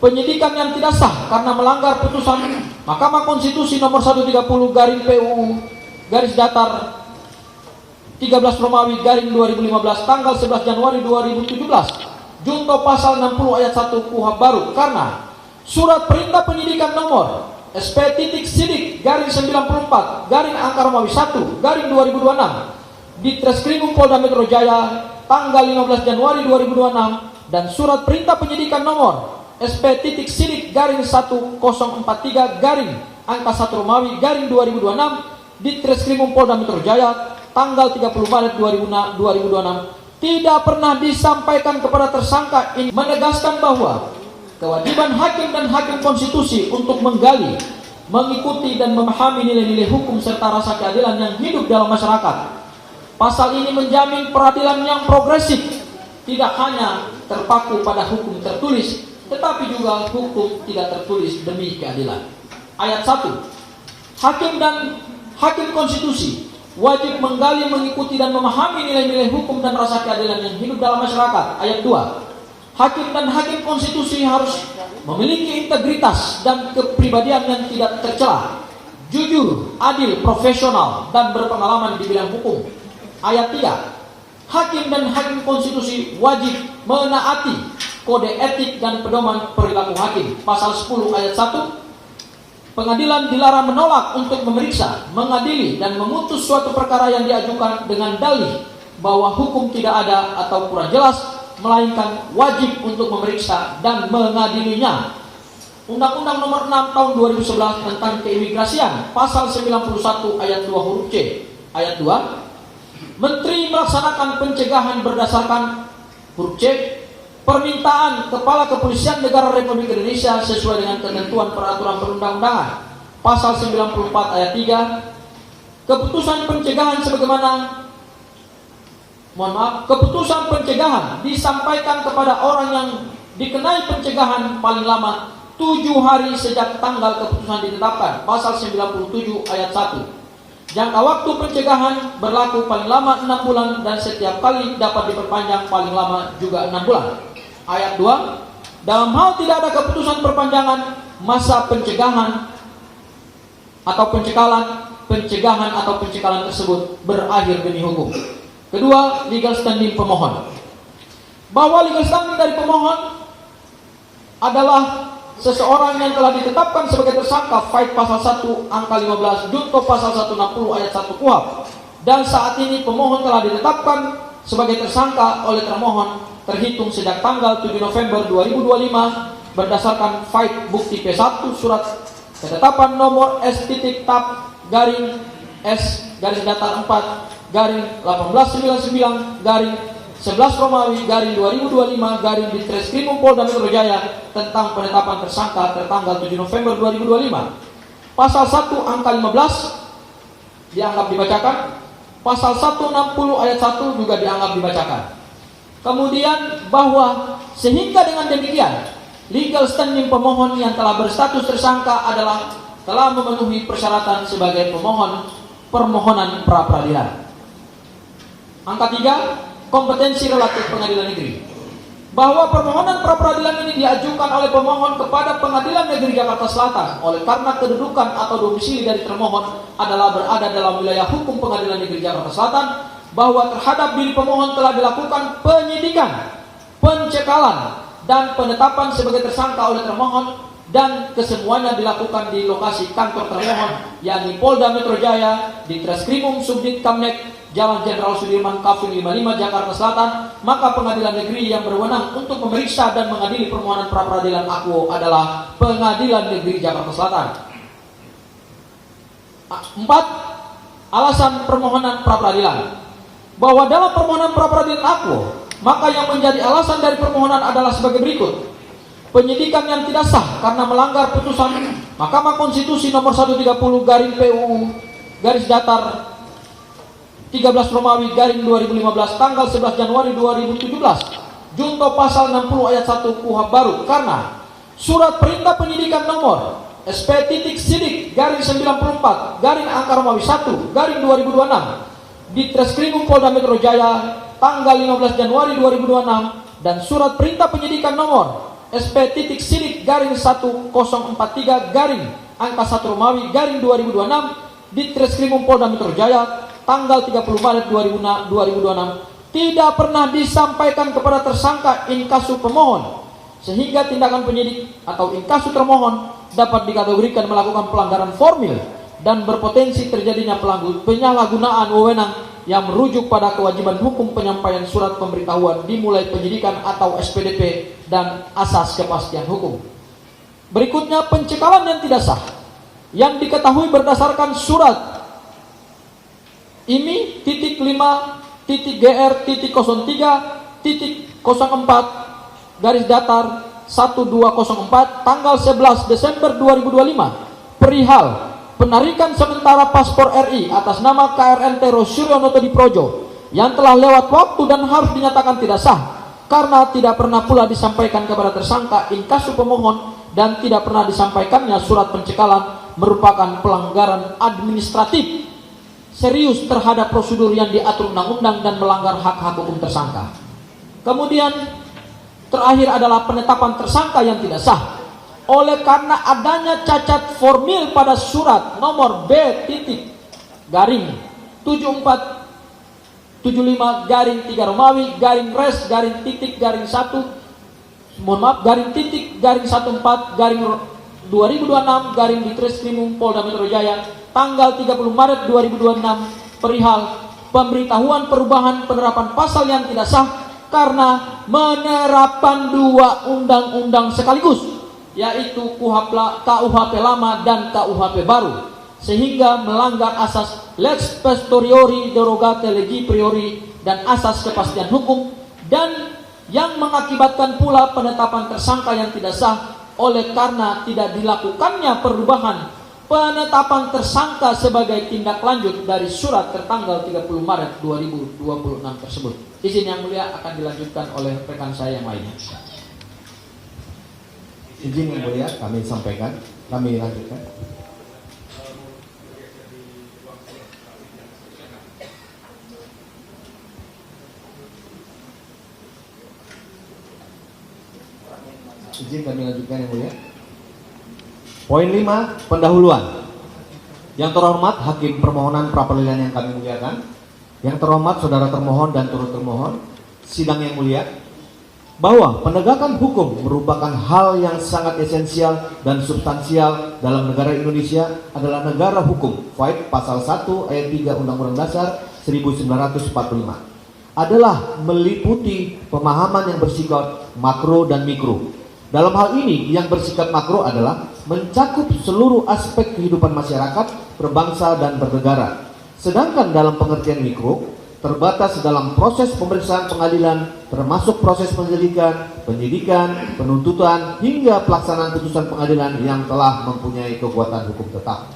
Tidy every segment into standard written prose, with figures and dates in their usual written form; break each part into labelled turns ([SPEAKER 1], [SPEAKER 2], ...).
[SPEAKER 1] penyidikan yang tidak sah karena melanggar putusan Mahkamah Konstitusi nomor 130 garing PUU garis datar 13 Romawi garing 2015 tanggal 11 Januari 2017 junto pasal 60 ayat 1 KUHP baru karena surat perintah penyidikan nomor SP.Sidik garing 94 garing angka Romawi 1 garing 2026 di Treskrimum Polda Metro Jaya tanggal 15 Januari 2026 dan surat perintah penyidikan nomor SP.Sidik garing 1043 garing angka 1 Romawi garing 2026 di Treskrimum Polda Metro Jaya tanggal 30 Maret 2026 tidak pernah disampaikan kepada tersangka ini, menegaskan bahwa kewajiban hakim dan hakim konstitusi untuk menggali, mengikuti dan memahami nilai-nilai hukum serta rasa keadilan yang hidup dalam masyarakat. Pasal ini menjamin peradilan yang progresif, tidak hanya terpaku pada hukum tertulis, tetapi juga hukum tidak tertulis demi keadilan. Ayat 1. Hakim dan hakim konstitusi wajib menggali, mengikuti dan memahami nilai-nilai hukum dan rasa keadilan yang hidup dalam masyarakat. Ayat 2. Hakim dan hakim konstitusi harus memiliki integritas dan kepribadian yang tidak tercela, jujur, adil, profesional, dan berpengalaman di bidang hukum. Ayat 3. Hakim dan hakim konstitusi wajib menaati kode etik dan pedoman perilaku hakim. Pasal 10 ayat 1. Pengadilan dilarang menolak untuk memeriksa, mengadili, dan memutus suatu perkara yang diajukan dengan dalih bahwa hukum tidak ada atau kurang jelas, melainkan wajib untuk memeriksa dan mengadilinya. Undang-Undang Nomor 6 Tahun 2011 tentang Keimigrasian, Pasal 91 ayat 2 huruf C. Ayat 2. Menteri melaksanakan pencegahan berdasarkan huruf C permintaan Kepala Kepolisian Negara Republik Indonesia sesuai dengan ketentuan peraturan perundang-undangan. Pasal 94 ayat 3. Keputusan pencegahan keputusan pencegahan disampaikan kepada orang yang dikenai pencegahan paling lama 7 hari sejak tanggal keputusan ditetapkan. Pasal 97 ayat 1. Jangka waktu pencegahan berlaku paling lama 6 bulan dan setiap kali dapat diperpanjang paling lama juga 6 bulan. Ayat 2. Dalam hal tidak ada keputusan perpanjangan masa pencegahan atau pencekalan tersebut berakhir demi hukum. Kedua, legal standing pemohon. Bahwa legal standing dari pemohon adalah seseorang yang telah ditetapkan sebagai tersangka Fight pasal 1 angka 15 junto pasal 160 ayat 1 KUHP dan saat ini pemohon telah ditetapkan sebagai tersangka oleh termohon terhitung sejak tanggal 7 November 2025 berdasarkan Fight bukti P1 surat ketetapan nomor S.Tab garing S garis datar 4 garing 1899 garing 11 Romawi garing 2025 garing di Treskrimum Polda Metro Jaya tentang penetapan tersangka tertanggal 7 November 2025. Pasal 1 angka 15 dianggap dibacakan. Pasal 160 ayat 1 juga dianggap dibacakan. Kemudian bahwa sehingga dengan demikian legal standing pemohon yang telah berstatus tersangka adalah telah memenuhi persyaratan sebagai pemohon permohonan pra peradilan. Angka 3, kompetensi relatif pengadilan negeri. Bahwa permohonan pra peradilan ini diajukan oleh pemohon kepada Pengadilan Negeri Jakarta Selatan oleh karena kedudukan atau domisili dari termohon adalah berada dalam wilayah hukum Pengadilan Negeri Jakarta Selatan, bahwa terhadap diri pemohon telah dilakukan penyidikan, pencekalan, dan penetapan sebagai tersangka oleh termohon dan kesemuanya dilakukan di lokasi kantor termohon yakni Polda Metro Jaya di Treskrimum Subdit Kamnek Jalan Jenderal Sudirman Kafin 55 Jakarta Selatan, maka pengadilan negeri yang berwenang untuk memeriksa dan mengadili permohonan pra peradilan akuo adalah Pengadilan Negeri Jakarta Selatan. 4. Alasan permohonan pra peradilan. Bahwa dalam permohonan pra peradilan akuo, maka yang menjadi alasan dari permohonan adalah sebagai berikut. Penyidikan yang tidak sah karena melanggar putusan Mahkamah Konstitusi nomor 130 garing PUU garis datar 13 Romawi garing 2015 tanggal 11 Januari 2017 junto pasal 60 ayat 1 KUHP baru karena surat perintah penyidikan nomor SP.Sidik garing 94 garing angka Romawi 1 garing 2026 di Treskrimum Polda Metro Jaya tanggal 15 Januari 2026 dan surat perintah penyidikan nomor SP titik sidik garing 1043 garing angka 1 Romawi garing 2026 di Treskrimum Polda Metro Jaya tanggal 30 Maret 2026 tidak pernah disampaikan kepada tersangka inkasu pemohon, sehingga tindakan penyidik atau inkasu termohon dapat dikategorikan melakukan pelanggaran formil dan berpotensi terjadinya penyalahgunaan wewenang yang merujuk pada kewajiban hukum penyampaian surat pemberitahuan dimulai penyidikan atau SPDP dan asas kepastian hukum. Berikutnya pencekalan yang tidak sah yang diketahui berdasarkan surat IMI titik 5 titik GR titik 03 titik 04 garis datar 1204 tanggal 11 Desember 2025 perihal penarikan sementara paspor RI atas nama KRN Tero Suryonoto Diprojo yang telah lewat waktu dan harus dinyatakan tidak sah karena tidak pernah pula disampaikan kepada tersangka inkasu pemohon dan tidak pernah disampaikannya surat pencekalan merupakan pelanggaran administratif serius terhadap prosedur yang diatur undang-undang dan melanggar hak-hak hukum tersangka. Kemudian terakhir adalah penetapan tersangka yang tidak sah. Oleh karena adanya cacat formil pada surat nomor B titik garing 7475 garing 3 Romawi garing res garing titik garing 1 garing titik garing 14 garing 2026 garing di Treskrimum Polda Metro Jaya tanggal 30 Maret 2026 perihal pemberitahuan perubahan penerapan pasal yang tidak sah karena penerapan dua undang-undang sekaligus, yaitu KUHP lama dan KUHP baru, sehingga melanggar asas lex posteriori derogate legi priori dan asas kepastian hukum, dan yang mengakibatkan pula penetapan tersangka yang tidak sah oleh karena tidak dilakukannya perubahan penetapan tersangka sebagai tindak lanjut dari surat tertanggal 30 Maret 2026 tersebut. Izin yang mulia akan dilanjutkan oleh rekan saya yang lainnya.
[SPEAKER 2] Izin yang mulia kami sampaikan, kami lanjutkan. Izin kami lanjutkan yang mulia. Poin 5, pendahuluan. Yang terhormat Hakim Permohonan Pra-Peradilan yang kami muliakan, yang terhormat saudara termohon dan turut termohon, sidang yang mulia, bahwa penegakan hukum merupakan hal yang sangat esensial dan substansial dalam negara Indonesia adalah negara hukum. Faid pasal 1 ayat 3 Undang-Undang Dasar 1945 adalah meliputi pemahaman yang bersifat makro dan mikro. Dalam hal ini yang bersifat makro adalah mencakup seluruh aspek kehidupan masyarakat, berbangsa dan bernegara. Sedangkan dalam pengertian mikro terbatas dalam proses pemeriksaan pengadilan, termasuk proses penyidikan, penuntutan hingga pelaksanaan putusan pengadilan yang telah mempunyai kekuatan hukum tetap.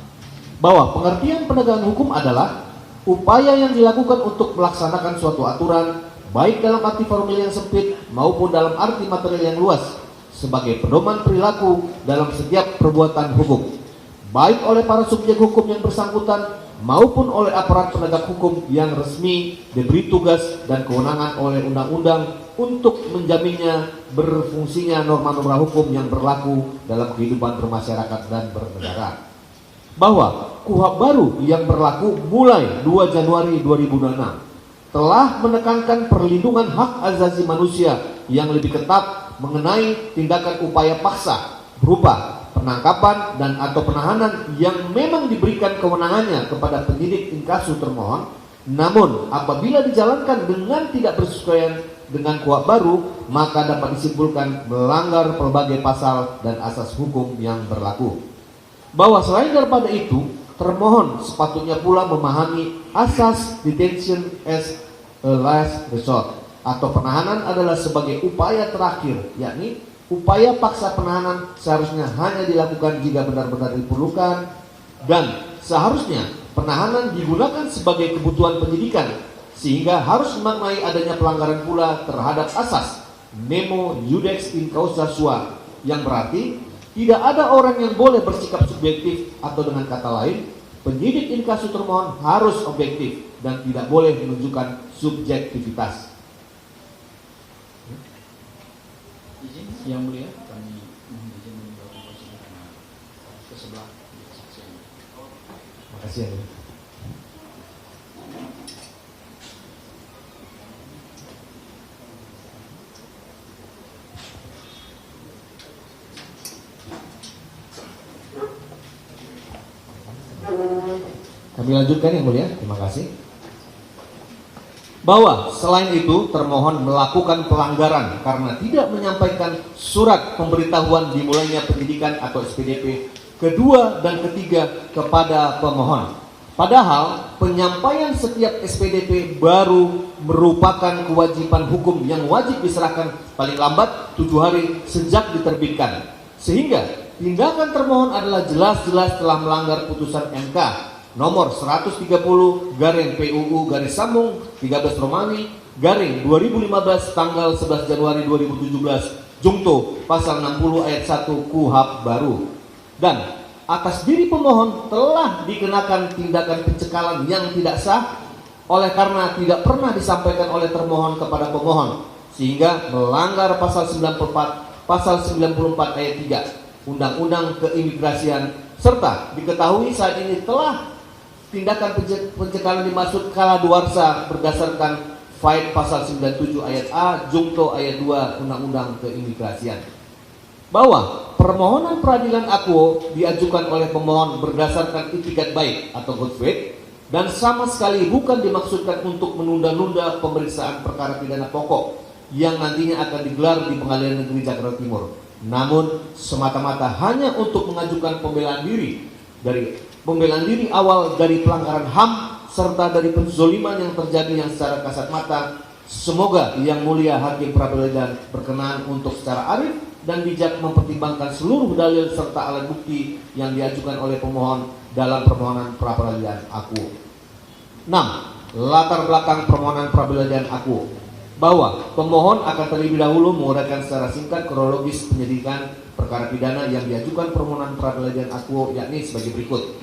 [SPEAKER 2] Bahwa pengertian penegakan hukum adalah upaya yang dilakukan untuk melaksanakan suatu aturan, baik dalam arti formil yang sempit maupun dalam arti material yang luas, sebagai pedoman perilaku dalam setiap perbuatan hukum, baik oleh para subjek hukum yang bersangkutan maupun oleh aparat penegak hukum yang resmi diberi tugas dan kewenangan oleh undang-undang untuk menjaminnya berfungsinya norma-norma hukum yang berlaku dalam kehidupan bermasyarakat dan bernegara. Bahwa KUHP baru yang berlaku mulai 2 Januari 2026 telah menekankan perlindungan hak asasi manusia yang lebih ketat mengenai tindakan upaya paksa berupa penangkapan dan atau penahanan yang memang diberikan kewenangannya kepada penyidik inkasu termohon, namun apabila dijalankan dengan tidak bersesuaian dengan KUHP baru, maka dapat disimpulkan melanggar berbagai pasal dan asas hukum yang berlaku. Bahwa selain daripada itu, termohon sepatutnya pula memahami asas detention as a last resort, atau penahanan adalah sebagai upaya terakhir, yakni upaya paksa penahanan seharusnya hanya dilakukan jika benar-benar diperlukan, dan seharusnya penahanan digunakan sebagai kebutuhan penyidikan, sehingga harus memaknai adanya pelanggaran pula terhadap asas nemo iudex in causa sua, yang berarti tidak ada orang yang boleh bersikap subjektif, atau dengan kata lain, penyidik inkasu termohon harus objektif dan tidak boleh menunjukkan subjektivitas.
[SPEAKER 1] Izin yang mulia. sebelah.
[SPEAKER 2] Makasih ya. Kami lanjutkan yang mulia, terima kasih. Bahwa selain itu termohon melakukan pelanggaran karena tidak menyampaikan surat pemberitahuan dimulainya penyidikan atau SPDP kedua dan ketiga kepada pemohon. Padahal penyampaian setiap SPDP baru merupakan kewajiban hukum yang wajib diserahkan paling lambat 7 hari sejak diterbitkan. Sehingga tindakan termohon adalah jelas-jelas telah melanggar putusan MK nomor 130 garing PUU garis sambung 13 Romawi garing 2015 tanggal 11 Januari 2017 jungto pasal 60 ayat 1 KUHP baru, dan atas diri pemohon telah dikenakan tindakan pencekalan yang tidak sah oleh karena tidak pernah disampaikan oleh termohon kepada pemohon, sehingga melanggar pasal 94 ayat 3 Undang-Undang Keimigrasian, serta diketahui saat ini telah tindakan pencekalan dimaksud kalaluarsa berdasarkan Faid pasal 97 ayat A jungto ayat 2 Undang-Undang Keimigrasian. Bahwa permohonan peradilan akuo diajukan oleh pemohon berdasarkan itikat baik atau good faith dan sama sekali bukan dimaksudkan untuk menunda-nunda pemeriksaan perkara pidana pokok yang nantinya akan digelar di Pengadilan Negeri Jakarta Timur, namun semata-mata hanya untuk mengajukan pembelaan diri awal dari pelanggaran HAM serta dari penzoliman yang terjadi yang secara kasat mata. Semoga Yang Mulia Hakim Pra-Peradilan berkenan untuk secara arif dan bijak mempertimbangkan seluruh dalil serta alat bukti yang diajukan oleh pemohon dalam permohonan pra-peradilan akuo. 6. Latar belakang permohonan pra-peradilan akuo. Bahwa pemohon akan terlebih dahulu menguraikan secara singkat kronologis penyidikan perkara pidana yang diajukan permohonan pra-peradilan akuo, yakni sebagai berikut.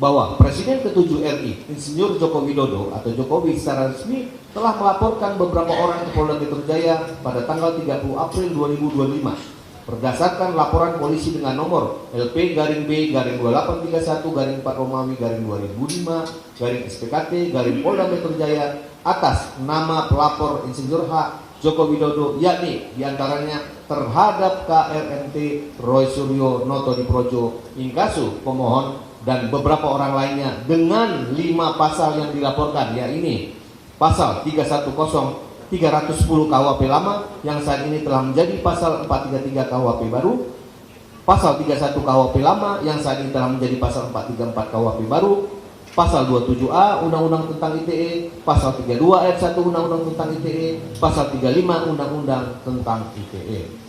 [SPEAKER 2] Bahwa Presiden ke-7 RI, Insinyur Joko Widodo atau Jokowi secara resmi telah melaporkan beberapa orang ke Polda Metro Jaya pada tanggal 30 April 2025 berdasarkan laporan polisi dengan nomor LP garing B garing 2831 garing 4 Romawi garing 2005 garing SPKT garing Polda Metro Jaya atas nama pelapor Insinyur H. Joko Widodo, yakni diantaranya terhadap KRMT Roy Suryo Noto Diprojo Inkasu pemohon dan beberapa orang lainnya dengan 5 pasal yang dilaporkan, yakni pasal 310 KUHP lama yang saat ini telah menjadi pasal 433 KUHP baru, pasal 31 KUHP lama yang saat ini telah menjadi pasal 434 KUHP baru, pasal 27A Undang-Undang tentang ITE, pasal 32 ayat 1 Undang-Undang tentang ITE, pasal 35 Undang-Undang tentang ITE.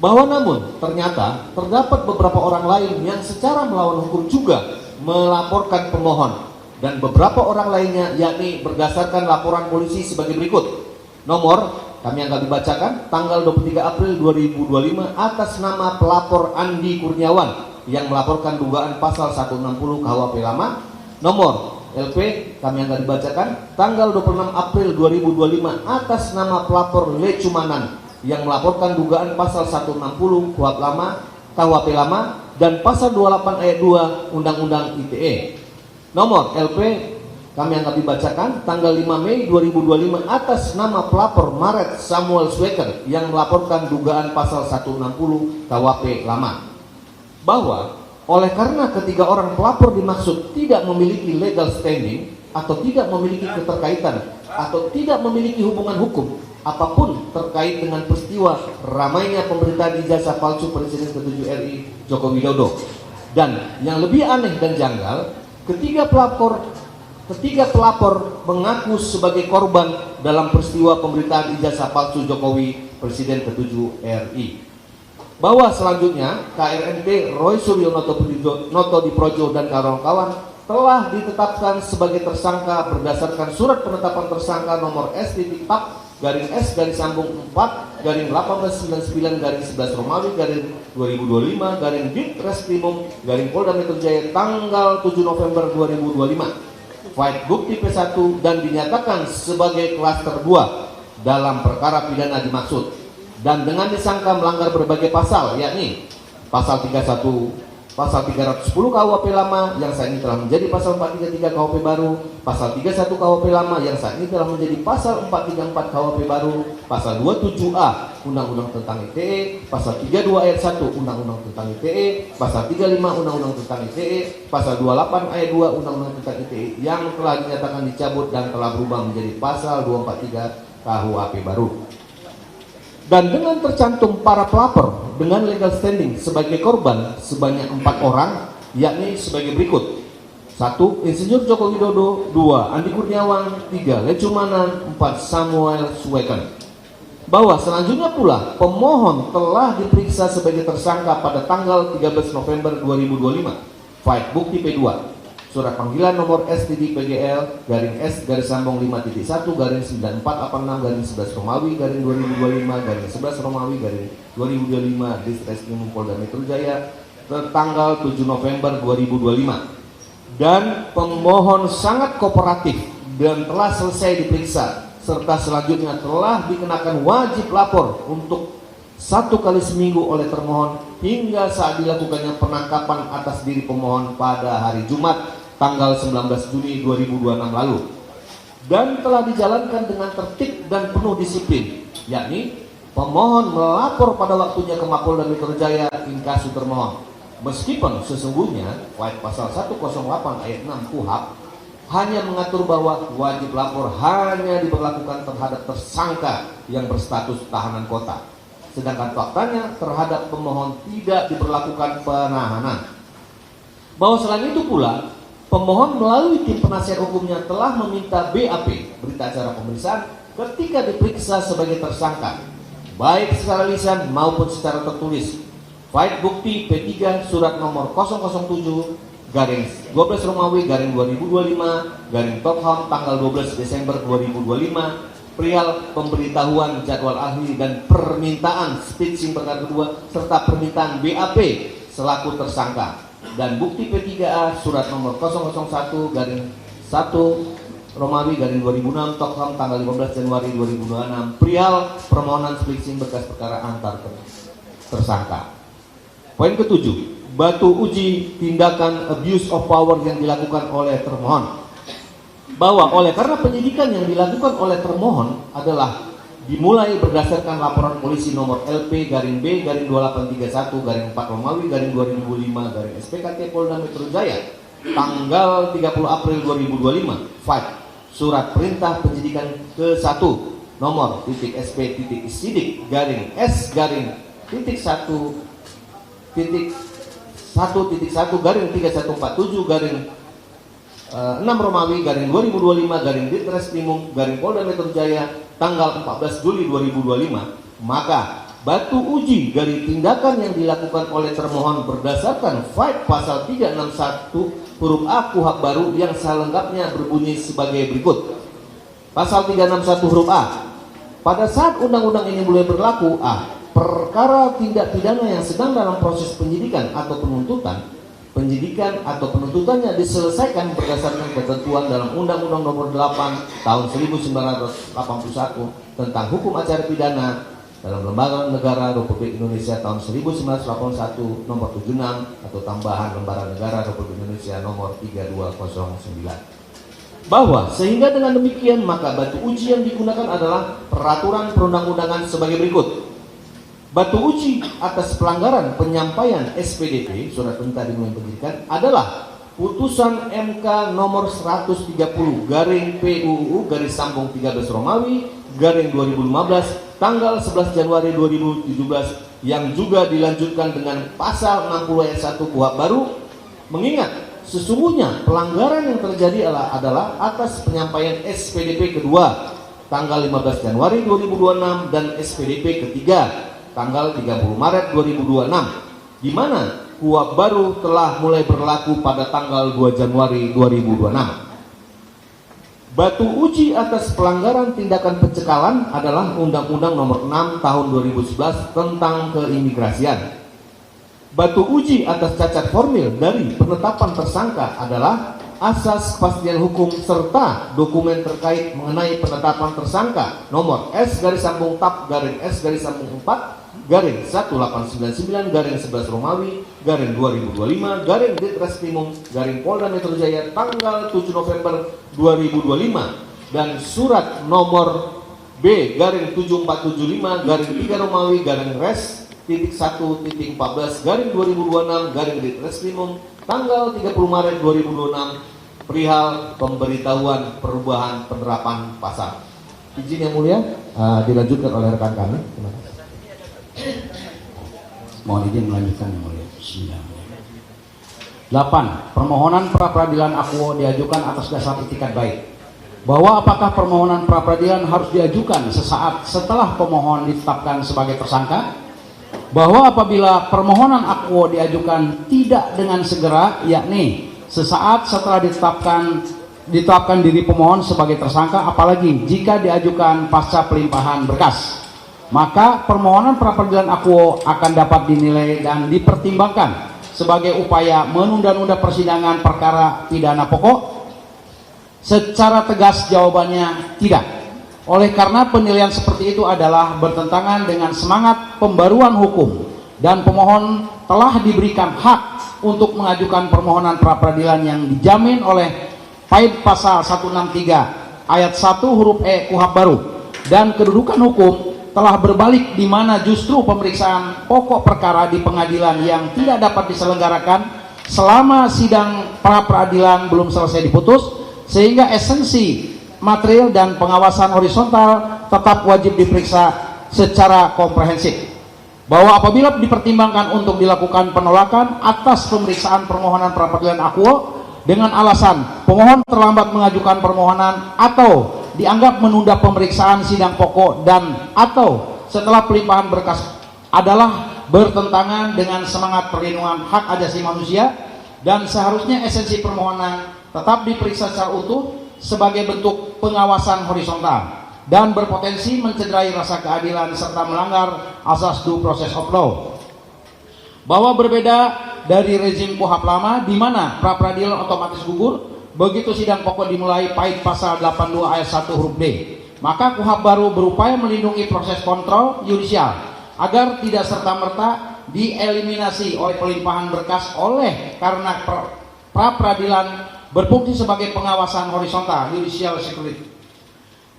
[SPEAKER 2] Bahwa namun ternyata terdapat beberapa orang lain yang secara melawan hukum juga melaporkan pemohon, dan beberapa orang lainnya yakni berdasarkan laporan polisi sebagai berikut. Nomor kami akan dibacakan tanggal 23 April 2025 atas nama pelapor Andi Kurniawan yang melaporkan dugaan pasal 160 KUHP lama. Nomor LP kami akan dibacakan tanggal 26 April 2025 atas nama pelapor Lecumanan yang melaporkan dugaan pasal 160 KUHP lama dan pasal 28 ayat 2 Undang-Undang ITE. Nomor LP kami akan dibacakan tanggal 5 Mei 2025 atas nama pelapor Maret Samuel Sweker yang melaporkan dugaan pasal 160 KUHP lama. Bahwa oleh karena ketiga orang pelapor dimaksud tidak memiliki legal standing atau tidak memiliki keterkaitan atau tidak memiliki hubungan hukum apapun terkait dengan peristiwa ramainya pemberitaan ijazah palsu Presiden ke-7 RI Joko Widodo, dan yang lebih aneh dan janggal, ketiga pelapor mengaku sebagai korban dalam peristiwa pemberitaan ijazah palsu Jokowi Presiden ke-7 RI. Bahwa selanjutnya KRMT Roy Suryo Noto Diprojo dan kawan-kawan telah ditetapkan sebagai tersangka berdasarkan surat penetapan tersangka nomor S.PAP/S/4/1899/11 Romawi /2025 Ditreskrimum Polda Metro Jaya tanggal 7 November 2025. File bukti P1 dan dinyatakan sebagai klaster 2 dalam perkara pidana dimaksud, dan dengan disangka melanggar berbagai pasal, yakni pasal 310 KUHP lama yang saat ini telah menjadi pasal 433 KUHP baru, pasal 31 KUHP lama yang saat ini telah menjadi pasal 434 KUHP baru, pasal 27A Undang-Undang tentang ITE, pasal 32 ayat 1 Undang-Undang tentang ITE, pasal 35 Undang-Undang tentang ITE, pasal 28 ayat 2 Undang-Undang tentang ITE yang telah dinyatakan dicabut dan telah berubah menjadi pasal 243 KUHP baru. Dan dengan tercantum para pelapor dengan legal standing sebagai korban sebanyak 4 orang, yakni sebagai berikut: 1. Insinyur Joko Widodo, 2. Andi Kurniawan, 3. Lecumanan, 4. Samuel Suweken. Bahwa selanjutnya pula pemohon telah diperiksa sebagai tersangka pada tanggal 13 November 2025. File bukti P2. Surat panggilan nomor S.PGL garing S garis sambung 5.1 garing 9486 garing 11 Romawi garing 2025 garing 11 Romawi garing 2025 Ditreskrimum Polda Metro Jaya tertanggal 7 November 2025. Dan pemohon sangat kooperatif dan telah selesai diperiksa serta selanjutnya telah dikenakan wajib lapor untuk 1 kali seminggu oleh termohon hingga saat dilakukannya penangkapan atas diri pemohon pada hari Jumat tanggal 19 Juni 2026 lalu, dan telah dijalankan dengan tertib dan penuh disiplin, yakni pemohon melapor pada waktunya ke Mapolda Metro Jaya inkasu termohon, meskipun sesungguhnya pasal 108 ayat 6 KUHP hanya mengatur bahwa wajib lapor hanya diberlakukan terhadap tersangka yang berstatus tahanan kota, sedangkan faktanya terhadap pemohon tidak diberlakukan penahanan. Bahwa selain itu pula pemohon melalui tim penasihat hukumnya telah meminta BAP, berita acara pemeriksaan, ketika diperiksa sebagai tersangka, baik secara lisan maupun secara tertulis. File bukti P3 surat nomor 007 garing 12 Romawi garing 2025 garing Topham tanggal 12 Desember 2025 perihal pemberitahuan jadwal ahli dan permintaan speeching perkara kedua serta permintaan BAP selaku tersangka. Dan bukti P3A surat nomor 001 garing 1 Romawi garing 2006 Topham tanggal 15 Januari 2026 perihal permohonan speeching berkas perkara antar tersangka. Poin ketujuh, batu uji tindakan abuse of power yang dilakukan oleh termohon. Bahwa oleh karena penyidikan yang dilakukan oleh termohon adalah dimulai berdasarkan laporan polisi nomor LP garing B garing 2831 garing 4 Romawi garing 2005 garing SPKT Polda Metro Jaya tanggal 30 April 2025. File surat perintah penyidikan ke-1 nomor .SP.isidik garing S garing .1.1 garing 3147 garing 6 Romawi garing 2025 garing Ditreskrimum garing Polda Metro Jaya tanggal 14 Juli 2025, maka batu uji dari tindakan yang dilakukan oleh termohon berdasarkan file pasal 361 huruf A KUHP baru yang selengkapnya berbunyi sebagai berikut. Pasal 361 huruf A. Pada saat undang-undang ini mulai berlaku, A. Perkara tindak pidana yang sedang dalam proses penyidikan atau penuntutan, penyidikan atau penuntutannya diselesaikan berdasarkan ketentuan dalam Undang-Undang Nomor 8 Tahun 1981 tentang Hukum Acara Pidana dalam Lembaga Negara Republik Indonesia Tahun 1981 Nomor 76 atau tambahan Lembaga Negara Republik Indonesia Nomor 3209. Bahwa sehingga dengan demikian maka batu uji yang digunakan adalah peraturan perundang-undangan sebagai berikut. Batu uji atas pelanggaran penyampaian SPDP surat perintah dimulai penyidikan adalah putusan MK nomor 130 garing PUU garis sambung 13 Romawi garing 2015 tanggal 11 Januari 2017 yang juga dilanjutkan dengan pasal 60 ayat 1 KUHP baru, mengingat sesungguhnya pelanggaran yang terjadi adalah atas penyampaian SPDP kedua tanggal 15 Januari 2026 dan SPDP ketiga tanggal 30 Maret 2026, di mana KUHP baru telah mulai berlaku pada tanggal 2 Januari 2026. Batu uji atas pelanggaran tindakan pencekalan adalah Undang-Undang Nomor 6 Tahun 2011 tentang keimigrasian. Batu uji atas cacat formil dari penetapan tersangka adalah asas kepastian hukum serta dokumen terkait mengenai penetapan tersangka nomor S garis sambung TAP garing S garis sambung 4 garing 1899 garing 11 Romawi garing 2025 garing Ditreskrimum garing Polda Metro Jaya tanggal 7 November 2025 dan surat nomor B garing 7475 garing 3 Romawi garing Res titik 1 titik 14 garing 2026 garing Ditreskrimum tanggal 30 Maret 2026 perihal pemberitahuan perubahan penerapan pasal. Izin yang mulia, dilanjutkan oleh rekan kami. Terima kasih.
[SPEAKER 3] Mohon izin melanjutkan yang mulia. 8. Permohonan pra peradilan akuo diajukan atas dasar itikat baik. Bahwa apakah permohonan pra peradilan harus diajukan sesaat setelah pemohon ditetapkan sebagai tersangka? Bahwa apabila permohonan akuo diajukan tidak dengan segera, yakni sesaat setelah ditetapkan diri pemohon sebagai tersangka, apalagi jika diajukan pasca pelimpahan berkas, maka permohonan pra peradilan akuo akan dapat dinilai dan dipertimbangkan sebagai upaya menunda-nunda persidangan perkara pidana pokok. Secara tegas jawabannya tidak. Oleh karena penilaian seperti itu adalah bertentangan dengan semangat pembaruan hukum dan pemohon telah diberikan hak untuk mengajukan permohonan pra peradilan yang dijamin oleh PAID pasal 163 ayat 1 huruf E KUHP baru, dan kedudukan hukum telah berbalik di mana justru pemeriksaan pokok perkara di pengadilan yang tidak dapat diselenggarakan selama sidang pra peradilan belum selesai diputus, sehingga esensi material dan pengawasan horizontal tetap wajib diperiksa secara komprehensif. Bahwa apabila dipertimbangkan untuk dilakukan penolakan atas pemeriksaan permohonan pra peradilan akuo dengan alasan pemohon terlambat mengajukan permohonan atau dianggap menunda pemeriksaan sidang pokok dan atau setelah pelimpahan berkas adalah bertentangan dengan semangat perlindungan hak asasi manusia, dan seharusnya esensi permohonan tetap diperiksa secara utuh sebagai bentuk pengawasan horizontal dan berpotensi mencederai rasa keadilan serta melanggar asas due process of law. Bahwa berbeda dari rezim KUHP lama di mana pra peradilan otomatis gugur begitu sidang pokok dimulai PAID pasal 82 ayat 1 huruf D, maka KUHP baru berupaya melindungi proses kontrol yudisial agar tidak serta-merta dieliminasi oleh pelimpahan berkas oleh karena pra peradilan berfungsi sebagai pengawasan horizontal judicial security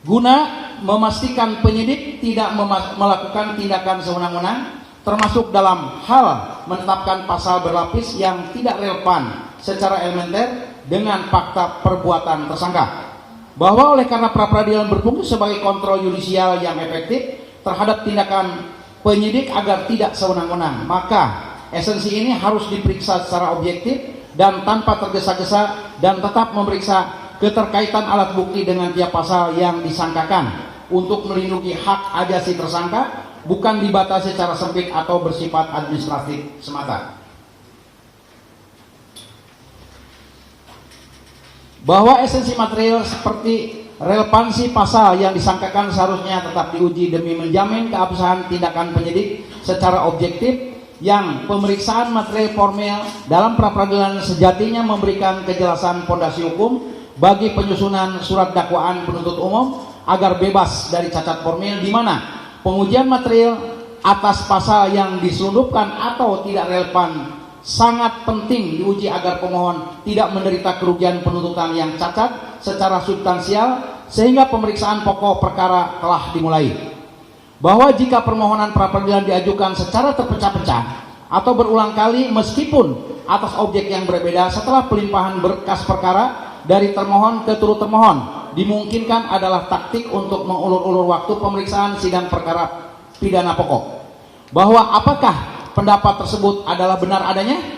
[SPEAKER 3] guna memastikan penyidik tidak melakukan tindakan sewenang-wenang, termasuk dalam hal menetapkan pasal berlapis yang tidak relevan secara elementer dengan fakta perbuatan tersangka. Bahwa oleh karena pra peradilan berfungsi sebagai kontrol yudisial yang efektif terhadap tindakan penyidik agar tidak sewenang-wenang, maka esensi ini harus diperiksa secara objektif dan tanpa tergesa-gesa, dan tetap memeriksa keterkaitan alat bukti dengan tiap pasal yang disangkakan untuk melindungi hak asasi tersangka, bukan dibatasi secara sempit atau bersifat administratif semata. Bahwa esensi material seperti relevansi pasal yang disangkakan seharusnya tetap diuji demi menjamin keabsahan tindakan penyidik secara objektif, yang pemeriksaan material formil dalam pra peradilan sejatinya memberikan kejelasan fondasi hukum bagi penyusunan surat dakwaan penuntut umum agar bebas dari cacat formil, di mana pengujian material atas pasal yang diselundupkan atau tidak relevan sangat penting diuji agar pemohon tidak menderita kerugian penuntutan yang cacat secara substansial sehingga pemeriksaan pokok perkara telah dimulai. Bahwa jika permohonan pra peradilan diajukan secara terpecah-pecah atau berulang kali meskipun atas objek yang berbeda setelah pelimpahan berkas perkara dari termohon ke turut termohon, dimungkinkan adalah taktik untuk mengulur-ulur waktu pemeriksaan sidang perkara pidana pokok. Bahwa apakah pendapat tersebut adalah benar adanya?